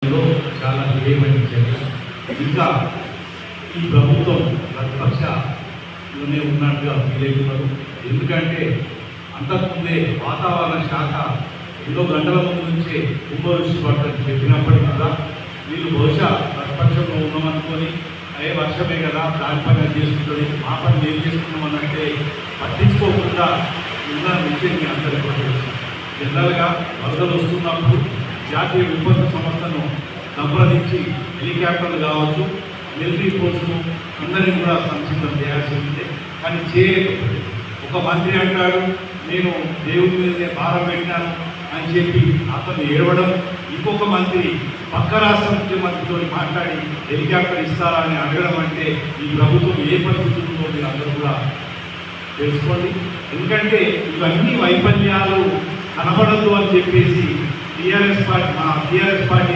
చాలా విజయమైన చర్య. ఇంకా ఈ ప్రభుత్వం ప్రతిపక్షలోనే ఉన్నట్టుగా ఫీల్ అవుతున్నారు. ఎందుకంటే అంతకుముందే వాతావరణ శాఖ ఎన్నో గంటల ముందు నుంచే కుంభవృష్టి పడుతుంది చెప్పినప్పటికీ కూడా వీళ్ళు బహుశా ప్రతిపక్షంలో ఉన్నామనుకొని అదే వర్షమే కదా దాని పని అది చేసుకుంటుంది మా పని ఏం చేసుకున్నామనంటే పట్టించుకోకుండా ఉన్న విషయం మీ అందరికీ తెలుసు. జనరల్గా వరదలు వస్తున్నప్పుడు జాతీయ విపత్తు సంస్థను సంప్రదించి హెలికాప్టర్లు కావచ్చు మిలిటరీ ఫోర్సు అందరినీ కూడా సంసిద్ధం చేయాల్సి ఉంది. కానీ చేయలేకపోతే ఒక మంత్రి అంటాడు నేను దేవుడి మీదనే భారం పెట్టినాను అని చెప్పి అతను ఏడవడం, ఇంకొక మంత్రి పక్క రాష్ట్ర ముఖ్యమంత్రితో మాట్లాడి హెలికాప్టర్ ఇస్తారా అని అడగడం అంటే ఈ ప్రభుత్వం ఏ పరిస్థితుల్లో మీరు అందరూ కూడా తెలుసుకోండి. ఎందుకంటే ఇవన్నీ వైఫల్యాలు కనబడద్దు అని చెప్పేసి టీఆర్ఎస్ పార్టీ